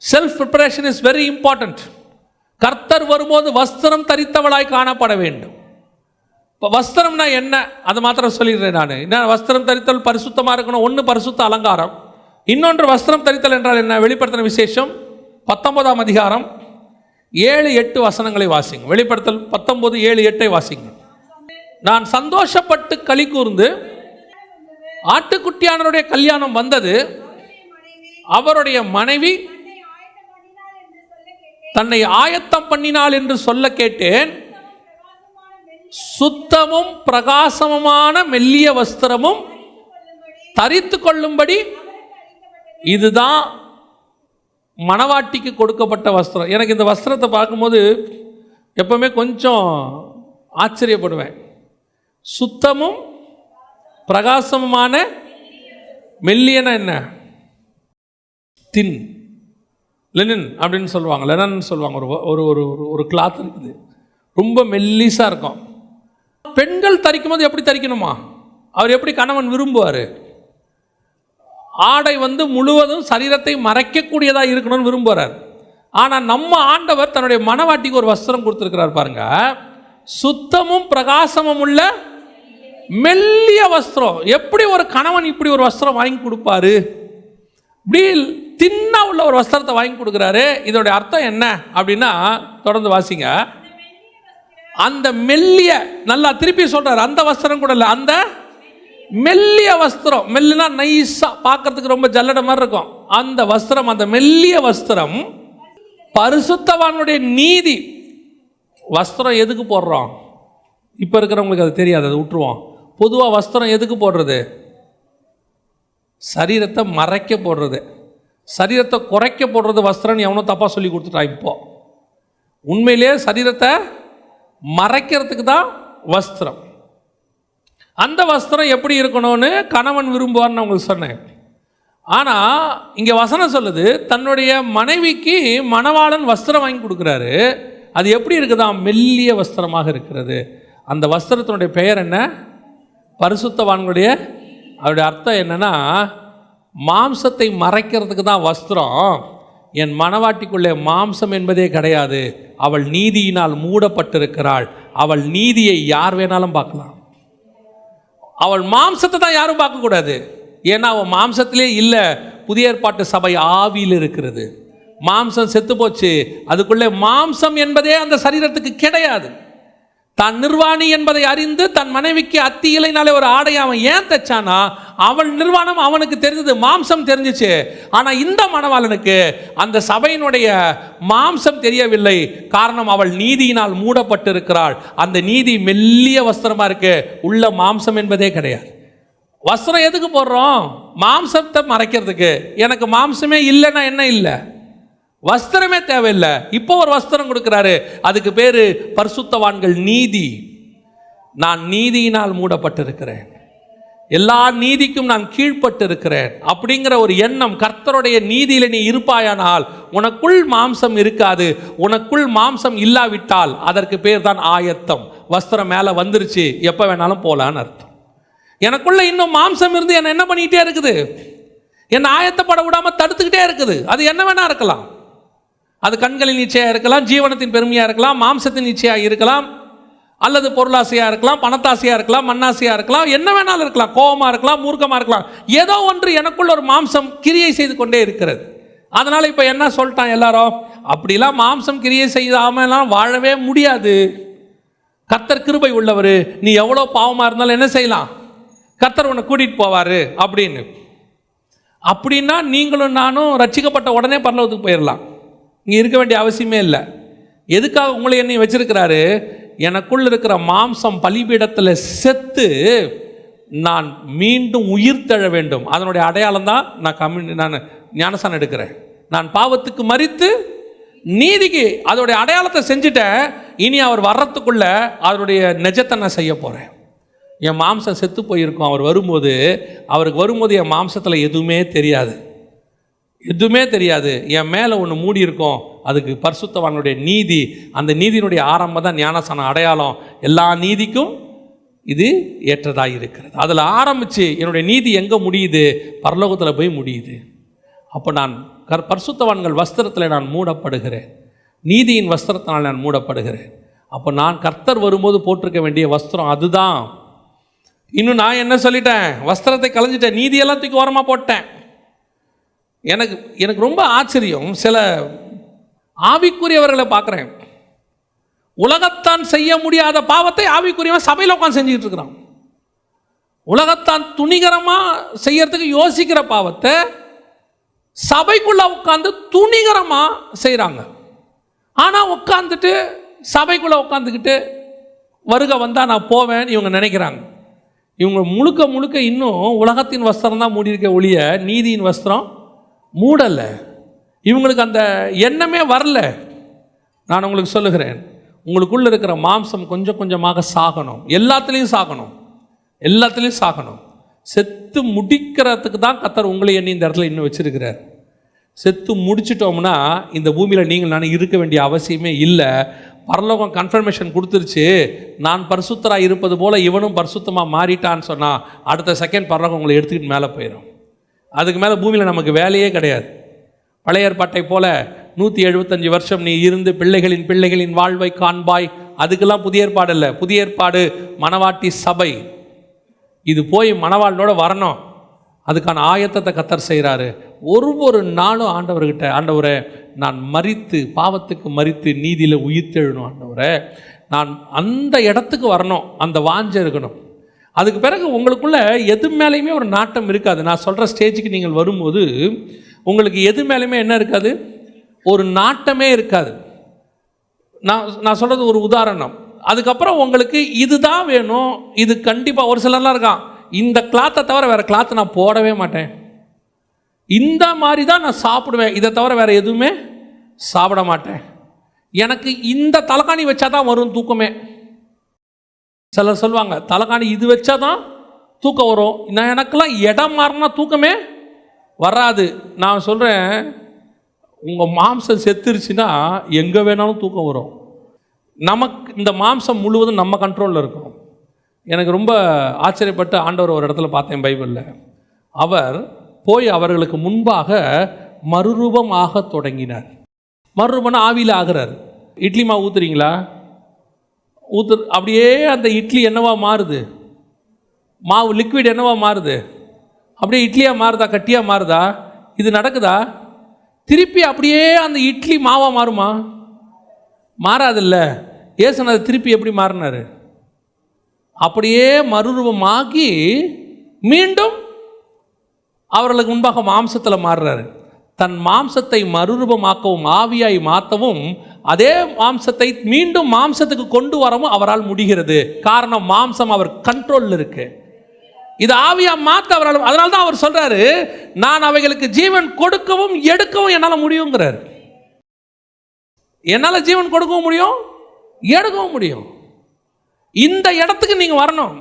Self preparation is very important. கர்த்தர் வரும்போது வஸ்திரம் தரித்தவளாய் காணப்பட வேண்டும். இப்போ வஸ்திரம்னா என்ன அதை மாத்திரம் சொல்லிடுறேன் நான். என்ன வஸ்திரம் தரித்தல் பரிசுத்தமாக இருக்கணும். ஒன்று பரிசுத்த அலங்காரம், இன்னொன்று வஸ்திரம் தரித்தல் என்றால் என்ன? வெளிப்படுத்தின விசேஷம் 19ஆம் அதிகாரம் 7-8 வசனங்களை வாசிங்க. வெளிப்படுத்தல் 19:7-8 வாசிங்க. நான் சந்தோஷப்பட்டு களி கூர்ந்து ஆட்டுக்குட்டியானவருடைய கல்யாணம் வந்தது, அவருடைய மனைவி தன்னை ஆயத்தம் பண்ணினாள் என்று சொல்ல கேட்டேன். சுத்தமும் பிரகாசமுமான மெல்லிய வஸ்திரமும் தரித்து கொள்ளும்படி, இதுதான் மணவாட்டிக்கு கொடுக்கப்பட்ட வஸ்திரம். எனக்கு இந்த வஸ்திரத்தை பார்க்கும்போது எப்பவுமே கொஞ்சம் ஆச்சரியப்படுவேன். சுத்தமும் பிரகாசமுமான மெல்லியன என்ன? தின் லெனின் அப்படின்னு சொல்லுவாங்க. லெனன் சொல்லுவாங்க. ஒரு ஒரு ஒரு கிளாத் இருக்குது, ரொம்ப மெல்லிஸாக இருக்கும். பெண்கள் தரிக்கும் போது எப்படி தரிக்கணுமா? அவர் எப்படி கணவன் விரும்புவார்? ஆடை முழுவதும் சரீரத்தை மறைக்கக்கூடியதாக இருக்கணும்னு விரும்புகிறார். ஆனால் நம்ம ஆண்டவர் தன்னுடைய மணவாட்டிக்கு ஒரு வஸ்திரம் கொடுத்துருக்கிறார் பாருங்க. சுத்தமும் பிரகாசமும் உள்ள மெல்லிய வஸ்திரம். எப்படி ஒரு கணவன் இப்படி ஒரு வஸ்திரம் வாங்கி கொடுப்பாரு? இப்படி தின்னா உள்ள ஒரு வஸ்திரத்தை வாங்கி கொடுக்குறாரு. இதோடைய அர்த்தம் என்ன அப்படின்னா, தொடர்ந்து வாசிங்க. அந்த மெல்லிய, நல்லா திருப்பி சொல்றாரு, அந்த வஸ்திரம் கூட இல்லை, அந்த மெல்லிய வஸ்திரம். மெல்லினா நைஸா பார்க்கறதுக்கு ரொம்ப ஜல்லட மாதிரி இருக்கும். அந்த வஸ்திரம், அந்த மெல்லிய வஸ்திரம் பரிசுத்தவானுடைய நீதி. வஸ்திரம் எதுக்கு போடுறோம்? இப்போ இருக்கிறவங்களுக்கு அது தெரியாது, அதை விட்டுருவோம். பொதுவாக வஸ்திரம் எதுக்கு போடுறது? சரீரத்தை மறைக்க போடுறது, சரீரத்தை குறைக்க போடுறது வஸ்திரம்னு எவனோ தப்பாக சொல்லி கொடுத்துட்டா. இப்போ உண்மையிலே சரீரத்தை மறைக்கிறதுக்கு தான் வஸ்திரம். அந்த வஸ்திரம் எப்படி இருக்கணும்னு கணவன் விரும்புவார்னு உங்களுக்கு சொன்னேன். ஆனால் இங்கே வசனம் சொல்லுது, தன்னுடைய மனைவிக்கு மணவாளன் வஸ்திரம் வாங்கி கொடுக்குறாரு. அது எப்படி இருக்குதான்? மெல்லிய வஸ்திரமாக இருக்கிறது. அந்த வஸ்திரத்தினுடைய பெயர் என்ன? பரிசுத்தவான்களுடைய. அவருடைய அர்த்தம் என்னன்னா, மாம்சத்தை மறைக்கிறதுக்கு தான் வஸ்திரம். என் மணவாட்டிக்குள்ளே மாம்சம் என்பதே கிடையாது. அவள் நீதியினால் மூடப்பட்டிருக்கிறாள். அவள் நீதியை யார் வேணாலும் பார்க்கலாம். அவள் மாம்சத்தை தான் யாரும் பார்க்கக்கூடாது. ஏன்னா அவள் மாம்சத்திலே இல்லை. புதிய ஏற்பாட்டு சபை ஆவியில் இருக்கிறது. மாம்சம் செத்து போச்சு. அதுக்குள்ளே மாம்சம் என்பதே அந்த சரீரத்துக்கு கிடையாது. தான் நிர்வாணி என்பதை அறிந்து தன் மனைவிக்கு அத்தி இலைனாலே ஒரு ஆடை அவன் ஏன் தைச்சானா, அவள் நிர்வாணம் அவனுக்கு தெரிஞ்சது, மாம்சம் தெரிஞ்சிச்சு. ஆனால் இந்த மணவாளனுக்கு அந்த சபையினுடைய மாம்சம் தெரியவில்லை. காரணம், அவள் நீதியினால் மூடப்பட்டிருக்கிறாள். அந்த நீதி மெல்லிய வஸ்திரமா இருக்கு, உள்ள மாம்சம் என்பதே கிடையாது. வஸ்திரம் எதுக்கு போடுறோம்? மாம்சத்தை மறைக்கிறதுக்கு. எனக்கு மாம்சமே இல்லைன்னா என்ன இல்லை? வஸ்திரமே தேவையில்லை. இப்போ ஒரு வஸ்திரம் கொடுக்கிறாரு, அதுக்கு பேரு பரிசுத்தவான்கள் நீதி. நான் நீதியினால் மூடப்பட்டிருக்கிறேன், எல்லா நீதிக்கும் நான் கீழ்பட்டு இருக்கிறேன் அப்படிங்கிற ஒரு எண்ணம். கர்த்தருடைய நீதியில நீ இருப்பாயானால் உனக்குள் மாம்சம் இருக்காது. உனக்குள் மாம்சம் இல்லாவிட்டால் அதற்கு பேர் தான் ஆயத்தம். வஸ்திரம் மேலே வந்துருச்சு, எப்போ வேணாலும் போலான்னு அர்த்தம். எனக்குள்ள இன்னும் மாம்சம் இருந்து என்ன என்ன பண்ணிக்கிட்டே இருக்குது? என்னை ஆயத்தப்பட விடாமல் தடுத்துக்கிட்டே இருக்குது. அது என்ன வேணா இருக்கலாம். அது கண்களின் இச்சையாக இருக்கலாம், ஜீவனத்தின் பெருமையாக இருக்கலாம், மாம்சத்தின் இச்சையாக இருக்கலாம், அல்லது பொருளாசையாக இருக்கலாம், பணத்தாசையாக இருக்கலாம், மண்ணாசையாக இருக்கலாம், என்ன வேணாலும் இருக்கலாம், கோபமாக இருக்கலாம், மூர்க்கமாக இருக்கலாம். ஏதோ ஒன்று எனக்குள்ள ஒரு மாம்சம் கிரியை செய்து கொண்டே இருக்கிறது. அதனால் இப்போ என்ன சொல்லிட்டான் எல்லாரும்? அப்படிலாம் மாம்சம் கிரியை செய்யாமலாம் வாழவே முடியாது. கர்த்தர் கிருபை உள்ளவர், நீ எவ்வளோ பாவமாக இருந்தாலும் என்ன செய்யலாம், கர்த்தர் உன்னை கூட்டிகிட்டு போவார் அப்படின்னு. அப்படின்னா நீங்களும் நானும் ரட்சிக்கப்பட்ட உடனே பரலோகத்துக்கு போயிடலாம். இங்கே இருக்க வேண்டிய அவசியமே இல்லை. எதுக்காக உங்களை என்னை வச்சிருக்கிறாரு? எனக்குள்ள இருக்கிற மாம்சம் பலிபீடத்தில் செத்து நான் மீண்டும் உயிர் தழ வேண்டும். அதனுடைய அடையாளம் தான் நான் ஞானசானம் எடுக்கிறேன். நான் பாவத்துக்கு மரித்து நீதிக்கு அதோடைய அடையாளத்தை செஞ்சுட்டேன். இனி அவர் வர்றதுக்குள்ள அவருடைய நிஜத்தை நான் செய்ய போகிறேன். என் மாம்சம் செத்து போயிருக்கும். அவர் வரும்போது, அவருக்கு வரும்போது என் மாம்சத்தில் எதுவுமே தெரியாது, எதுவுமே தெரியாது. என் மேலே ஒன்று மூடி இருக்கும், அதுக்கு பரிசுத்தவானுடைய நீதி. அந்த நீதியினுடைய ஆரம்பம் தான் ஞானசான அடையாளம். எல்லா நீதிக்கும் இது ஏற்றதாக இருக்கிறது. அதில் ஆரம்பித்து என்னுடைய நீதி எங்கே முடியுது? பரலோகத்தில் போய் முடியுது. அப்போ நான் பரிசுத்தவான்கள் வஸ்திரத்தில் நான் மூடப்படுகிறேன், நீதியின் வஸ்திரத்தினால் நான் மூடப்படுகிறேன். அப்போ நான் கர்த்தர் வரும்போது போட்டிருக்க வேண்டிய வஸ்திரம் அதுதான். இன்னும் நான் என்ன சொல்லிட்டேன், வஸ்திரத்தை கலைஞ்சிட்டேன், நீதியெல்லாம் தூக்கி ஓரமாக போட்டேன். எனக்கு ரொம்ப ஆச்சரியம், சில ஆவிக்குரியவர்களை பார்க்குறேன். உலகத்தான் செய்ய முடியாத பாவத்தை ஆவிக்குரியவன் சபையில் உட்காந்து செஞ்சுக்கிட்டு இருக்கிறான். உலகத்தான் துணிகரமாக செய்யறதுக்கு யோசிக்கிற பாவத்தை சபைக்குள்ள உட்காந்து துணிகரமாக செய்கிறாங்க. ஆனால் உட்காந்துட்டு சபைக்குள்ளே உட்காந்துக்கிட்டு வருகை வந்தால் நான் போவேன்னு இவங்க நினைக்கிறாங்க. இவங்க முழுக்க முழுக்க இன்னும் உலகத்தின் வஸ்திரம் தான் மூடியிருக்க ஒழிய நீதியின் வஸ்திரம் மூடலை. இவங்களுக்கு அந்த எண்ணமே வரல. நான் உங்களுக்கு சொல்லுகிறேன், உங்களுக்குள்ளே இருக்கிற மாம்சம் கொஞ்சம் கொஞ்சமாக சாகணும். எல்லாத்துலேயும் சாகணும். செத்து முடிக்கிறதுக்கு தான் கர்த்தர் உங்களை எண்ணி இந்த இடத்துல இன்னும் வச்சிருக்கிறார். செத்து முடிச்சிட்டோம்னா இந்த பூமியில் நீங்கள் நான் இருக்க வேண்டிய அவசியமே இல்லை. பரலோகம் கன்ஃபர்மேஷன் கொடுத்துருச்சு, நான் பரிசுத்தராக இருப்பது போல் இவனும் பரிசுத்தமாக மாறிட்டான்னு சொன்னால் அடுத்த செகண்ட் பரலோகம் உங்களை எடுத்துக்கிட்டு மேலே போயிடும். அதுக்கு மேலே பூமியில் நமக்கு வேலையே கிடையாது. பழைய ஏற்பாட்டை போல 175 வருஷம் நீ இருந்து பிள்ளைகளின் வாழ்வை காண்பாய், அதுக்கெல்லாம் புதிய ஏற்பாடு இல்லை. புதிய ஏற்பாடு மணவாட்டி சபை. இது போய் மணவாளனோட வரணும். அதுக்கான ஆயத்தத்தை கர்த்தர் செய்கிறாரு. ஒரு நாளும் ஆண்டவர்கிட்ட, ஆண்டவரே நான் மரித்து பாவத்துக்கு மரித்து நீதியில் உயிர்த்தெழணும், ஆண்டவரே நான் அந்த இடத்துக்கு வரணும், அந்த வாஞ்சை இருக்கணும். அதுக்கு பிறகு உங்களுக்குள்ள எது மேலேயுமே ஒரு நாட்டம் இருக்காது. நான் சொல்கிற ஸ்டேஜுக்கு நீங்கள் வரும்போது உங்களுக்கு எது மேலேயுமே என்ன இருக்காது, ஒரு நாட்டமே இருக்காது. நான் சொல்கிறது ஒரு உதாரணம். அதுக்கப்புறம் உங்களுக்கு இதுதான் வேணும், இது கண்டிப்பாக. ஒரு சிலர்லாம் இருக்கான், இந்த கிளாத்தை தவிர வேறு கிளாத்தை நான் போடவே மாட்டேன், இந்த மாதிரி தான் நான் சாப்பிடுவேன், இதை தவிர வேறு எதுவுமே சாப்பிட மாட்டேன், எனக்கு இந்த தலைகாணி வச்சா தான் வரும் தூக்கமே. சிலர் சொல்லுவாங்க தலைகாணி இது வச்சா தான் தூக்கம் வரும். நான் எனக்கெல்லாம் இடம் மாறினா தூக்கமே வராது. நான் சொல்கிறேன், உங்கள் மாம்சம் செத்துருச்சுன்னா எங்கே வேணாலும் தூக்கம் வரும். நமக்கு இந்த மாம்சம் முழுவதும் நம்ம கண்ட்ரோலில் இருக்கும். எனக்கு ரொம்ப ஆச்சரியப்பட்டு ஆண்டவர் ஒரு இடத்துல பார்த்தேன் பைபிளில். அவர் போய் அவர்களுக்கு முன்பாக மறுரூபமாக தொடங்கினார். மறுரூபம்னா ஆவியில் ஆகிறார். இட்லி மாவு ஊற்றுறீங்களா, அப்படியே அந்த இட்லி என்னவா மாறுது, மாவு லிக்விட் என்னவா மாறுது, அப்படியே இட்லியாக மாறுதா, கட்டியாக மாறுதா, இது நடக்குதா? திருப்பி அப்படியே அந்த இட்லி மாவாக மாறுமா? மாறாதில்ல. ஏசுநாதர் திருப்பி எப்படி மாறினார்? அப்படியே மறுரூபமாகி மீண்டும் அவர்களுக்கு முன்பாக மாம்சத்தில் மாறுறாரு. தன் மாம்சத்தை மறுரூபமாக்கவும் ஆவியாய் மாற்றவும் அதே மாம்சத்தை மீண்டும் மாம்சத்துக்கு கொண்டு வரவும் அவரால் முடிகிறது. காரணம், மாம்சம் அவர் கண்ட்ரோலில் இருக்கு. இது ஆவியா மாற்ற அவரால். அதனால தான் அவர் சொல்றாரு, நான் அவைகளுக்கு ஜீவன் கொடுக்கவும் எடுக்கவும் என்னால் முடியுங்கிறார். என்னால் ஜீவன் கொடுக்கவும் முடியும், எடுக்கவும் முடியும். இந்த இடத்துக்கு நீங்கள் வரணும்.